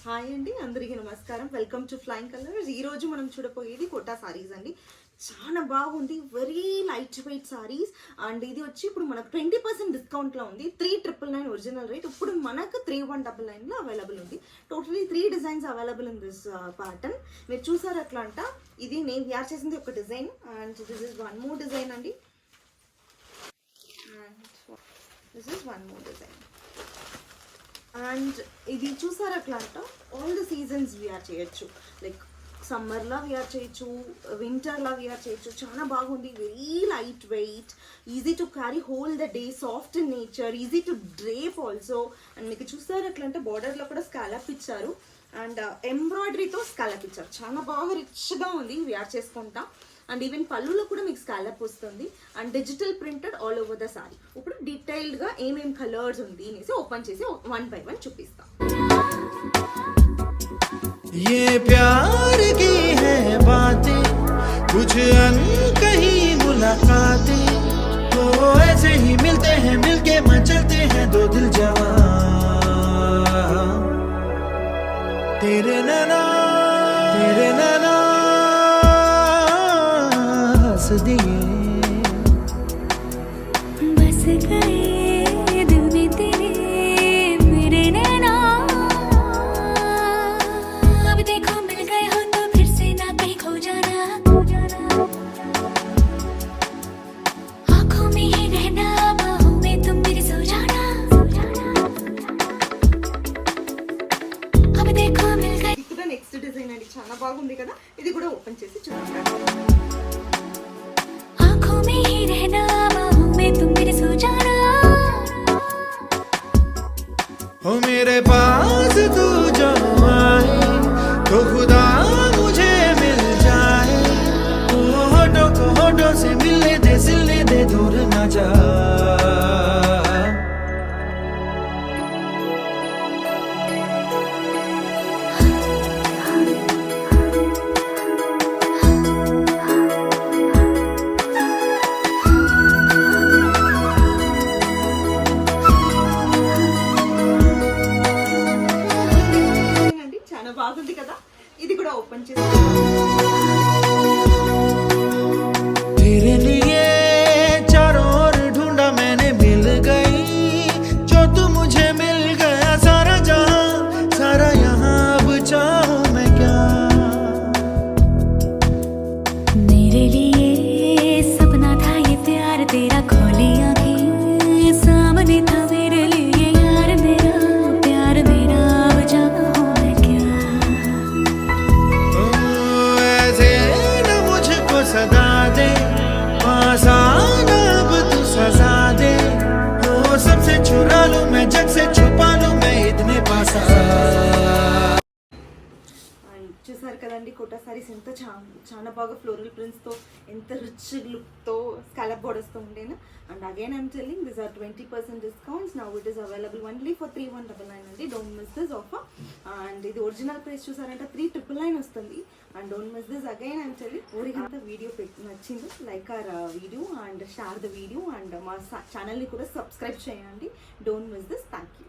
Hi అండి, అందరికీ నమస్కారం. Welcome to flying colours. ఈ రోజు మనం చూడపోయేది కోటా సారీస్ అండి. చాలా బాగుంది, very light wait saris. And ఇది వచ్చి ఇప్పుడు మనకు 20% డిస్కౌంట్లో ఉంది. 3,999 ఒరిజినల్ రేట్, ఇప్పుడు మనకు 3,199లో అవైలబుల్ ఉంది. Totally 3 designs available in this pattern. మీరు చూసారు అట్లా అంట. ఇది నేను వేర్ చేసింది ఒక design, and this is one more design అండి. This is one more design. And ఇది చూసారు అట్లా అంట, ఆల్ ద సీజన్స్ వీఆర్ చేయొచ్చు. లైక్ సమ్మర్లో వీఆర్ చేయొచ్చు, వింటర్లో వీఆర్ చేయొచ్చు. చాలా బాగుంది, very light weight, easy to carry whole the day, soft in nature, easy to drape also. And మీకు చూసారు అట్లా అంటే బార్డర్లో కూడా స్కాలప్ ఇచ్చారు, అండ్ ఎంబ్రాయిడరీతో స్కాలప్ ఇచ్చారు. చాలా బాగా రిచ్గా ఉంది, వీఆర్ చేసుకుంటా. అండ్ ఈవెన్ పళ్ళులో కూడా మీకు స్కాలప్ వస్తుంది, and digital printed all over the sorry. ఇప్పుడు డీటెయిల్డ్గా ఏమేమి కలర్స్ ఉంది అనేసి ఓపెన్ చేసి 1 by 1 చూపిస్తాం. ये प्यार की है बातें, कुछ अनकही मुलाकातें, तो ऐसे ही मिलते हैं, मिलके मचलते हैं दो दिल जवां. तेरे नैना हंस दिए, बस गए दिल में तेरे मेरे नैना. अब देखो मिल गए हो तो फिर से ना कहीं खो जाना. आँखों में ही रहना, बाहों में तुम मेरे सो जाना. अब देखो मिल गए. ఇది కూడా నెక్స్ట్ డిజైన్ అండి, చాలా బాగుంది కదా. ఇది కూడా ఓపెన్ చేసి చూపిస్తాను. आँखों में ही रहना, बाहों में तुम मेरे सो जाना. हो मेरे पास तू जो आए तो खुदा मुझे मिल जाए. तो होठों को होठों से मिलने दे, सिलने दे, दूर ना जा. అండి చాలా బాగుంది కదా. ఇది కూడా ఓపెన్ చేసి तेरे लिए चारों ओर ढूंढा मैंने, मिल गई जो तू मुझे मिल गया. सारा जहां सारा यहाँ, अब चाहूं मैं क्या. मेरे लिए सपना था ये प्यार तेरा, खोली आँखें सामने था मेरे लिए यार मेरा प्यार मेरा. अब चाहूं मैं क्या. ओ, ऐसे न मुझको सदा दे, पास आना अब तू सजा दे. ओ, सबसे चुरा लूं मैं, जग से छुपा लूं मैं, इतने पास आ. అండ్ చూసారు కదండి, కోటా సారీస్ ఎంత చాలా బాగా ఫ్లోరల్ ప్రింట్స్తో, ఎంత రిచ్ లుక్తో, స్కాలప్ బోర్డర్స్తో ఉండేనా. And again I'm telling this are 20% discounts. Now it is available only for 3,199 అండి. Don't miss this offer. And ఇది ఒరిజినల్ ప్రైస్ చూసారంటే 3,999 వస్తుంది. And don't miss this. Again I'm telling, ఊరికంతా వీడియో నచ్చింది, like our video and share the video, and మా ఛానల్ని కూడా subscribe చేయండి. Don't miss this. Thank you.